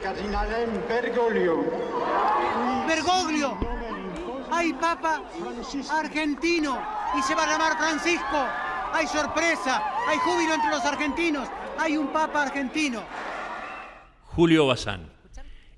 Cardinale Bergoglio. Bergoglio. Hay papa argentino y se va a llamar Francisco. Hay sorpresa, hay júbilo entre los argentinos. Hay un papa argentino. Julio Bazán,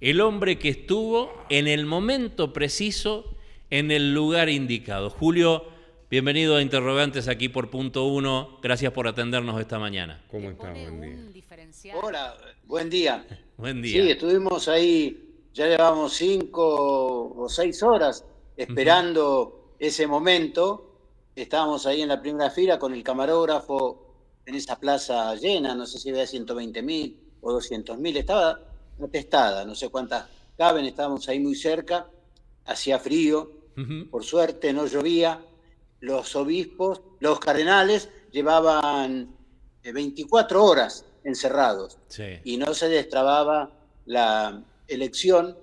el hombre que estuvo en el momento preciso, en el lugar indicado. Julio, bienvenido a Interrogantes aquí por Punto Uno. Gracias por atendernos esta mañana. ¿Cómo estás? Buen día. Hola, buen día. Buen día. Sí, estuvimos ahí, ya llevamos 5 o 6 horas esperando ese momento. Estábamos ahí en la primera fila con el camarógrafo en esa plaza llena, no sé si había 120.000 o 200.000, estaba atestada, no sé cuántas caben, estábamos ahí muy cerca, hacía frío, por suerte no llovía, los obispos, los cardenales llevaban 24 horas encerrados y no se destrababa la elección,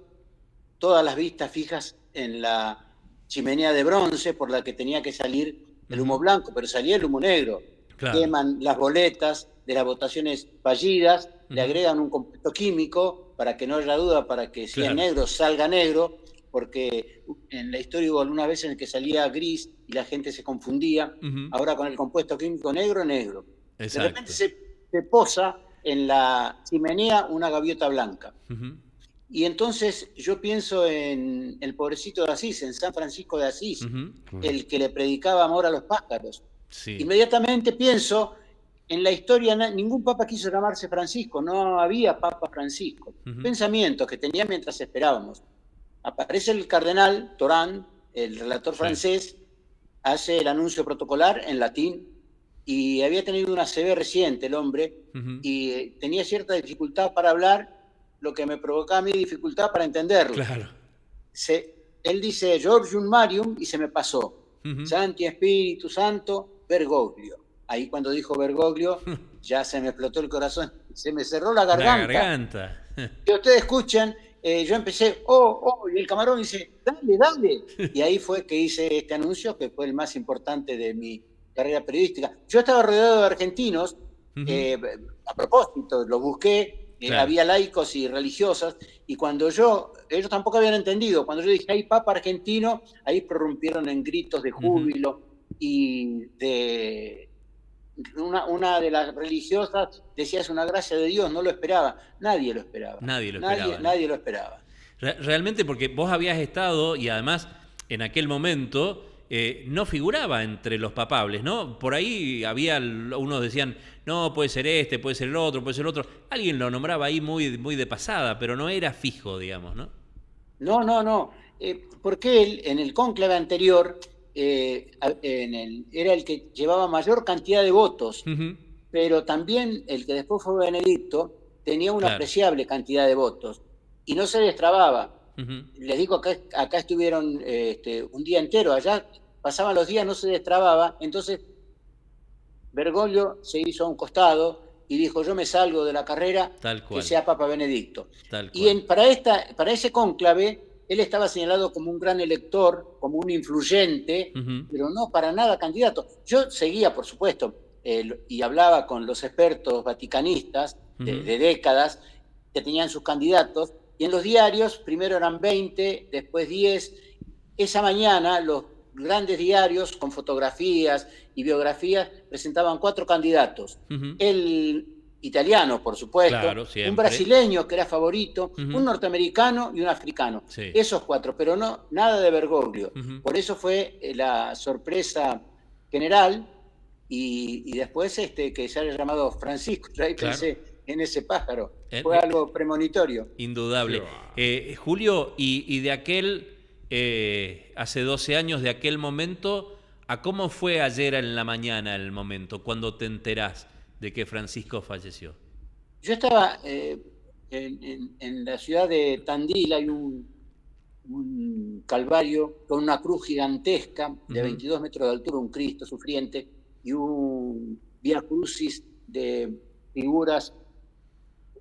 todas las vistas fijas en la chimenea de bronce por la que tenía que salir el humo blanco, pero salía el humo negro. Claro. Queman las boletas de las votaciones fallidas, le agregan un compuesto químico para que no haya duda, para que si es negro salga negro, porque en la historia hubo algunas veces en que salía gris y la gente se confundía. Ahora con el compuesto químico negro, negro. Exacto. De repente se posa en la chimenea una gaviota blanca. Y entonces yo pienso en el pobrecito de Asís, en San Francisco de Asís, el que le predicaba amor a los pájaros. Sí. Inmediatamente pienso en la historia, ningún papa quiso llamarse Francisco, no había papa Francisco. Pensamientos que tenía mientras esperábamos. Aparece el cardenal Torán, el relator francés, hace el anuncio protocolar en latín, y había tenido una ACV reciente el hombre, y tenía cierta dificultad para hablar, lo que me provocaba a mí dificultad para entenderlo. Claro. Él dice Georgium Marium y se me pasó. Santi Espíritu Santo, Bergoglio. Ahí cuando dijo Bergoglio, ya se me explotó el corazón, se me cerró la garganta. Que ustedes escuchan, yo empecé, y el camarón dice, dale. Y ahí fue que hice este anuncio, que fue el más importante de mi carrera periodística. Yo estaba rodeado de argentinos, a propósito, lo busqué. Claro. Había laicos y religiosas, y cuando ellos tampoco habían entendido, cuando yo dije, hay papa argentino, ahí prorrumpieron en gritos de júbilo, y una de las religiosas decía, es una gracia de Dios, no lo esperaba, nadie lo esperaba. Nadie lo esperaba. Realmente, porque vos habías estado, y además, en aquel momento, no figuraba entre los papables, ¿no? Por ahí unos decían, no, puede ser este, puede ser el otro, puede ser el otro. Alguien lo nombraba ahí muy, muy de pasada, pero no era fijo, digamos, ¿no? No. Porque él, en el cónclave anterior, era el que llevaba mayor cantidad de votos, pero también el que después fue Benedicto tenía una apreciable cantidad de votos y no se destrababa. Les digo, acá estuvieron un día entero, allá pasaban los días, no se destrababa, entonces Bergoglio se hizo a un costado y dijo, yo me salgo de la carrera, que sea Papa Benedicto. Y para ese cónclave, él estaba señalado como un gran elector, como un influyente, pero no para nada candidato. Yo seguía, por supuesto, y hablaba con los expertos vaticanistas de décadas que tenían sus candidatos, y en los diarios, primero eran 20, después 10. Esa mañana los grandes diarios con fotografías y biografías presentaban 4 candidatos. El italiano, por supuesto, un brasileño que era favorito, un norteamericano y un africano. Esos 4, pero no nada de Bergoglio. Por eso fue la sorpresa general y después que se haya llamado Francisco. Yo ahí pensé en ese pájaro. Fue algo premonitorio. Indudable. Julio, y de aquel, hace 12 años, de aquel momento, ¿a cómo fue ayer en la mañana el momento, cuando te enterás de que Francisco falleció? Yo estaba en la ciudad de Tandil, hay un calvario con una cruz gigantesca de 22 metros de altura, un Cristo sufriente, y un Via Crucis de figuras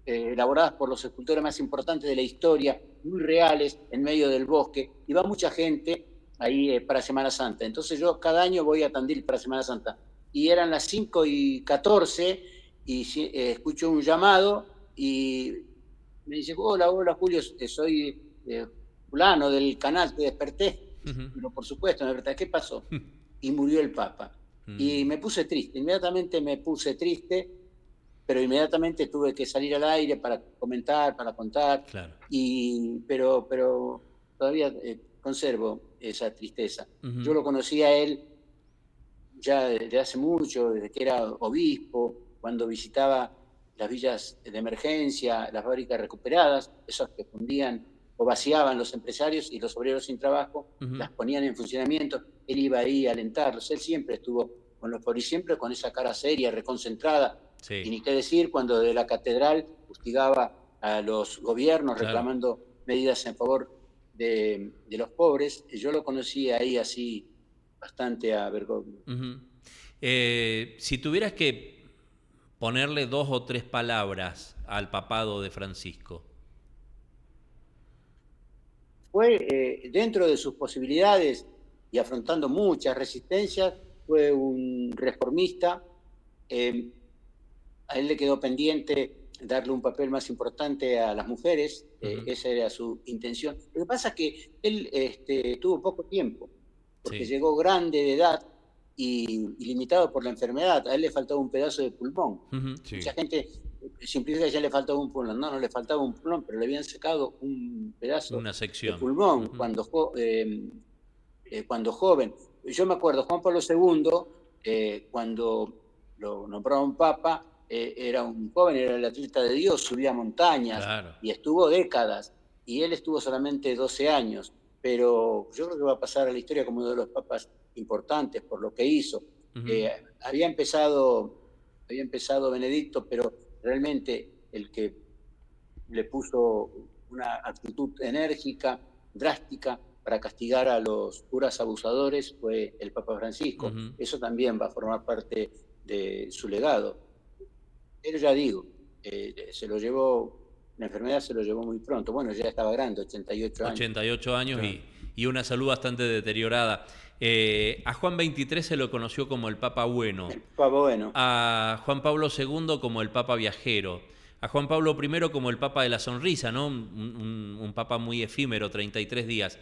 elaboradas por los escultores más importantes de la historia, muy reales, en medio del bosque, y va mucha gente ahí para Semana Santa. Entonces yo cada año voy a Tandil para Semana Santa, y eran las 5:14, y escucho un llamado, y Me dice, hola, hola Julio, soy fulano del canal, te desperté. Pero por supuesto, me desperté, ¿qué pasó? Y murió el Papa. Y me puse triste, inmediatamente me puse triste, pero inmediatamente tuve que salir al aire para comentar, para contar, Claro. pero todavía conservo esa tristeza. Ujú. Yo lo conocí a él ya desde hace mucho, desde que era obispo, cuando visitaba las villas de emergencia, las fábricas recuperadas, esas que fundían o vaciaban los empresarios y los obreros sin trabajo, las ponían en funcionamiento. Él iba ahí a alentarlos, él siempre estuvo con los pobres, siempre con esa cara seria, reconcentrada. Sí. Y ni qué decir cuando de la catedral fustigaba a los gobiernos Claro. reclamando medidas en favor de los pobres. Yo lo conocí ahí así bastante a Bergoglio. Si tuvieras que ponerle 2 o 3 palabras al papado de Francisco. Fue, dentro de sus posibilidades y afrontando muchas resistencias, fue un reformista. A él le quedó pendiente darle un papel más importante a las mujeres, esa era su intención. Lo que pasa es que él tuvo poco tiempo, porque llegó grande de edad y limitado por la enfermedad. A él le faltaba un pedazo de pulmón. Mucha gente simplifica que ya le faltaba un pulmón. No, no le faltaba un pulmón, pero le habían sacado un pedazo Una sección de pulmón cuando joven. Yo me acuerdo, Juan Pablo II, cuando lo nombraron papa, era un joven, era el atleta de Dios, subía montañas, claro. Y estuvo décadas, y él estuvo solamente 12 años, pero yo creo que va a pasar a la historia como uno de los papas importantes por lo que hizo. Había empezado Benedicto, pero realmente el que le puso una actitud enérgica, drástica, para castigar a los curas abusadores fue el Papa Francisco. Eso también va a formar parte de su legado. Pero ya digo, se lo llevó, la enfermedad se lo llevó muy pronto. Bueno, ya estaba grande, 88 años. 88 años Claro. y una salud bastante deteriorada. A Juan XXIII se lo conoció como el Papa Bueno. El Papa Bueno. A Juan Pablo II como el Papa Viajero. A Juan Pablo I como el Papa de la Sonrisa, ¿no? Un Papa muy efímero, 33 días.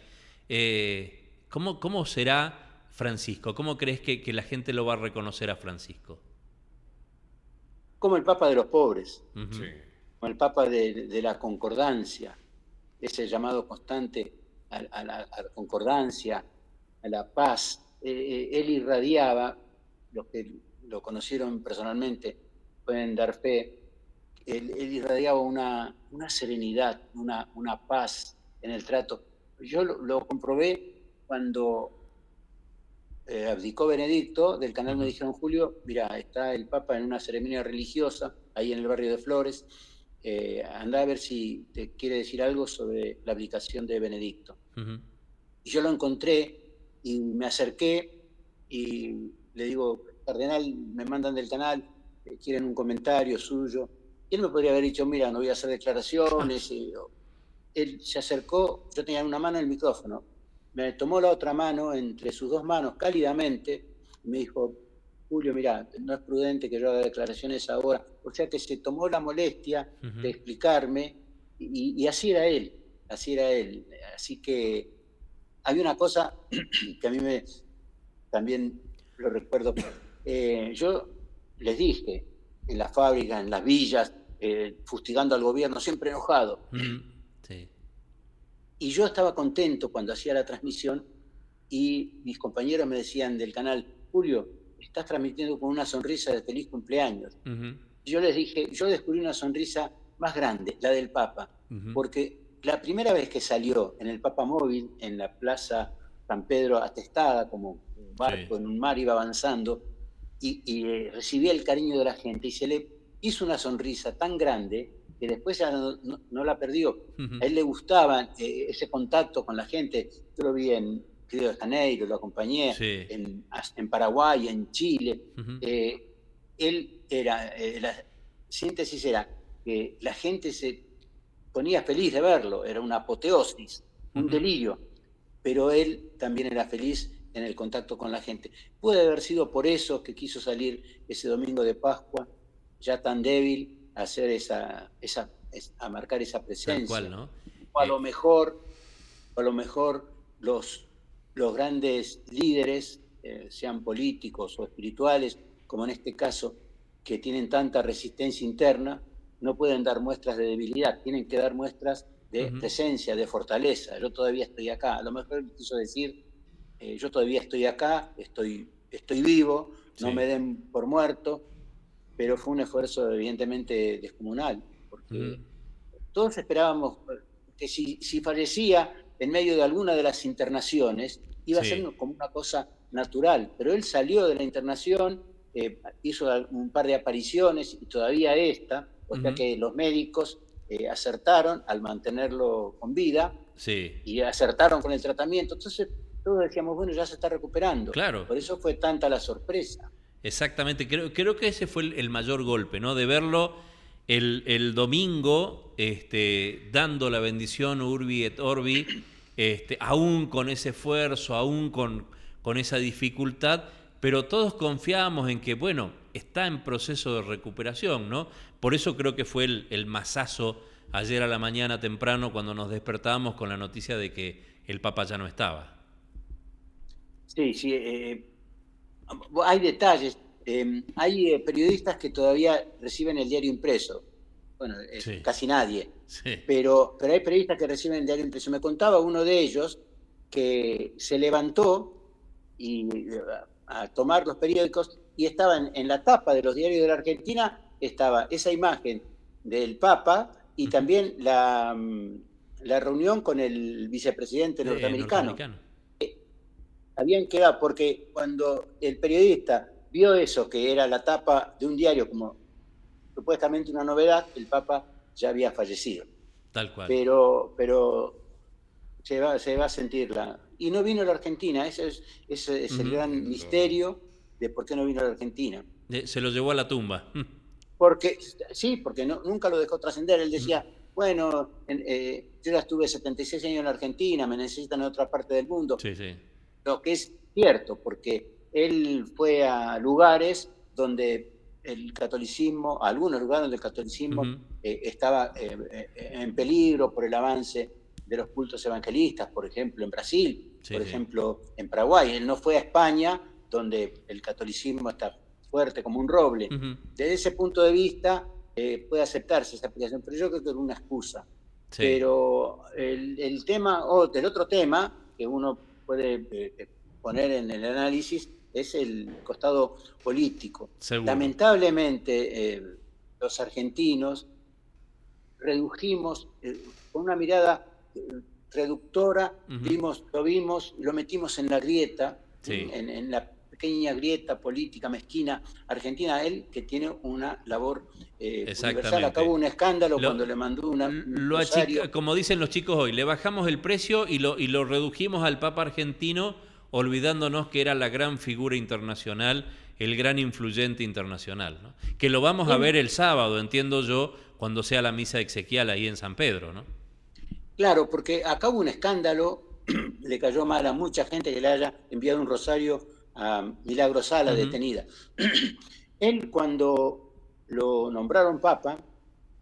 ¿Cómo será Francisco? ¿Cómo crees que la gente lo va a reconocer a Francisco? Como el Papa de los pobres, Sí. como el Papa de la concordancia, ese llamado constante a la concordancia, a la paz. Él irradiaba, los que lo conocieron personalmente pueden dar fe, él irradiaba una serenidad, una paz en el trato. Yo lo comprobé cuando abdicó Benedicto. Del canal me dijeron, Julio, mira, está el Papa en una ceremonia religiosa ahí en el barrio de Flores, anda a ver si te quiere decir algo sobre la abdicación de Benedicto. Y yo lo encontré y me acerqué y le digo, cardenal, me mandan del canal, quieren un comentario suyo. Y él me podría haber dicho, mira, no voy a hacer declaraciones. Él se acercó, yo tenía en una mano el micrófono, me tomó la otra mano entre sus dos manos cálidamente y me dijo, Julio, mira, no es prudente que yo haga declaraciones ahora. O sea que se tomó la molestia de explicarme y así era él, así era él. Así que hay una cosa que a mí también lo recuerdo. Yo les dije, en la fábrica, en las villas, fustigando al gobierno, siempre enojado. Sí. Y yo estaba contento cuando hacía la transmisión y mis compañeros me decían del canal, Julio, estás transmitiendo con una sonrisa de feliz cumpleaños. Y yo les dije, yo descubrí una sonrisa más grande, la del Papa, porque la primera vez que salió en el Papa Móvil, en la Plaza San Pedro, atestada como un barco en un mar, iba avanzando, y recibía el cariño de la gente, y se le hizo una sonrisa tan grande que después ya no la perdió. A él le gustaba ese contacto con la gente. Yo lo vi en Río de Janeiro, lo acompañé en Paraguay, en Chile. Él era, la síntesis era que la gente se ponía feliz de verlo, era una apoteosis, un delirio, pero él también era feliz en el contacto con la gente. Puede haber sido por eso que quiso salir ese domingo de Pascua, ya tan débil, a hacer esa a marcar esa presencia. Tal cual, ¿no? O a lo mejor los grandes líderes, sean políticos o espirituales, como en este caso, que tienen tanta resistencia interna, no pueden dar muestras de debilidad, tienen que dar muestras de presencia, de fortaleza. Yo todavía estoy acá. A lo mejor quiso decir, yo todavía estoy acá, estoy vivo, no me den por muerto, pero fue un esfuerzo evidentemente descomunal, porque todos esperábamos que si fallecía en medio de alguna de las internaciones, iba a ser como una cosa natural, pero él salió de la internación, hizo un par de apariciones y todavía esta, o sea que los médicos acertaron al mantenerlo con vida y acertaron con el tratamiento. Entonces todos decíamos, bueno, ya se está recuperando. Claro. Por eso fue tanta la sorpresa. Exactamente, creo que ese fue el mayor golpe, ¿no? De verlo el domingo dando la bendición Urbi et Orbi, aún con ese esfuerzo, aún con esa dificultad, pero todos confiábamos en que, bueno, está en proceso de recuperación, ¿no? Por eso creo que fue el masazo ayer a la mañana temprano cuando nos despertábamos con la noticia de que el Papa ya no estaba. Sí, hay detalles. Hay periodistas que todavía reciben el diario impreso. Bueno, casi nadie. Sí. Pero hay periodistas que reciben el diario impreso. Me contaba uno de ellos que se levantó a tomar los periódicos y estaba en la tapa de los diarios de la Argentina, estaba esa imagen del Papa y también la reunión con el vicepresidente norteamericano. Habían quedado, porque cuando el periodista vio eso, que era la tapa de un diario como supuestamente una novedad, el Papa ya había fallecido. Tal cual. Pero se va a sentir y no vino a la Argentina. Ese es el gran misterio de por qué no vino a la Argentina. Se lo llevó a la tumba. Porque nunca lo dejó trascender. Él decía, bueno, yo ya estuve 76 años en la Argentina, me necesitan en otra parte del mundo. Sí. Lo que es cierto, porque él fue a lugares donde el catolicismo, a algunos lugares donde el catolicismo estaba en peligro por el avance de los cultos evangelistas, por ejemplo en Brasil, por ejemplo en Paraguay. Él no fue a España, donde el catolicismo está fuerte como un roble. Desde ese punto de vista puede aceptarse esa aplicación, pero yo creo que es una excusa. Pero el tema, el otro tema que uno puede poner en el análisis es el costado político. Seguro. Lamentablemente los argentinos redujimos con una mirada reductora, lo metimos en la grieta, en la pequeña grieta política mezquina argentina. Él, que tiene una labor universal, acabó un escándalo cuando le mandó como dicen los chicos hoy, le bajamos el precio y lo redujimos al Papa argentino, olvidándonos que era la gran figura internacional, el gran influyente internacional, ¿no? Que lo vamos a ver el sábado, entiendo yo, cuando sea la misa exequial ahí en San Pedro, ¿no? Claro, porque acá hubo un escándalo, le cayó mal a mucha gente que le haya enviado un rosario a Milagro Sala, detenida. Él, cuando lo nombraron Papa,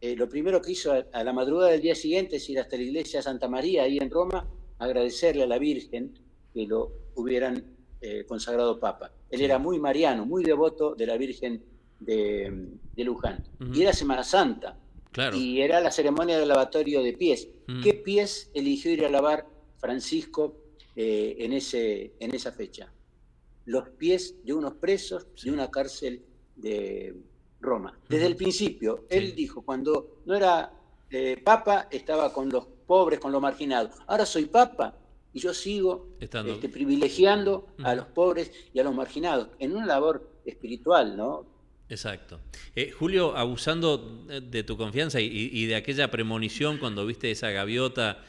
lo primero que hizo a la madrugada del día siguiente es ir hasta la iglesia de Santa María, ahí en Roma, agradecerle a la Virgen que lo hubieran consagrado Papa. Él era muy mariano, muy devoto de la Virgen de Luján. Y era Semana Santa. Claro. Y era la ceremonia del lavatorio de pies. ¿Qué pies eligió ir a lavar Francisco en esa fecha? Los pies de unos presos de una cárcel de Roma. Desde el principio, él dijo, cuando no era Papa, estaba con los pobres, con los marginados. Ahora soy Papa y yo sigo privilegiando a los pobres y a los marginados en una labor espiritual, ¿no? Exacto. Julio, abusando de tu confianza y de aquella premonición cuando viste esa gaviota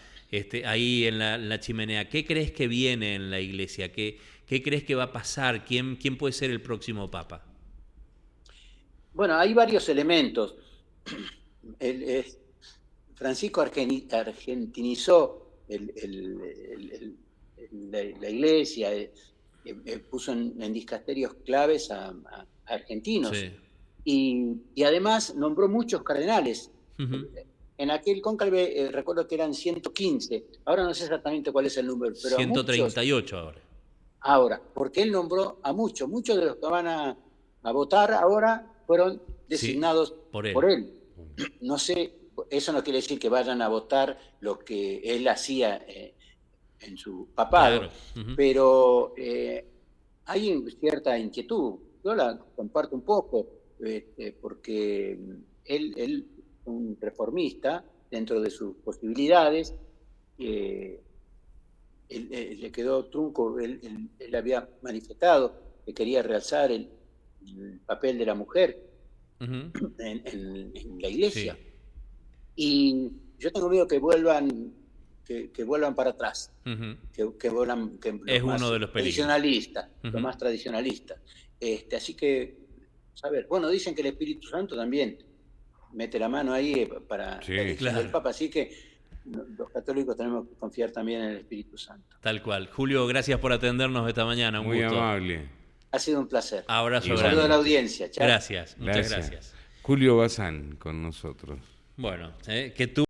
ahí en la chimenea, ¿qué crees que viene en la iglesia? ¿Qué crees que va a pasar? ¿Quién puede ser el próximo Papa? Bueno, hay varios elementos. Francisco argentinizó la iglesia, puso en dicasterios claves a argentinos. Y además nombró muchos cardenales. en aquel cónclave recuerdo que eran 115, ahora no sé exactamente cuál es el número, pero 138 ahora. Ahora, porque él nombró a muchos de los que van a votar ahora fueron designados por él. por él. No sé, eso no quiere decir que vayan a votar lo que él hacía en su papado, Claro. Uh-huh. pero hay cierta inquietud. Yo la comparto un poco, porque él es un reformista dentro de sus posibilidades. Él le quedó trunco, él había manifestado que quería realzar el papel de la mujer Uh-huh. en la iglesia. Sí. Y yo tengo miedo que vuelvan para atrás, Uh-huh. que vuelvan, que es uno de los peligros. Tradicionalistas, Uh-huh. lo más tradicionalistas. Así que, a ver, bueno, dicen que el Espíritu Santo también mete la mano ahí para la elección del Papa, así que los católicos tenemos que confiar también en el Espíritu Santo. Tal cual. Julio, gracias por atendernos esta mañana. Muy gusto. amable. Ha sido un placer. Abrazo Un grande. saludo a la audiencia. Chao. Gracias, muchas gracias. Julio Bazán con nosotros. Bueno, que tú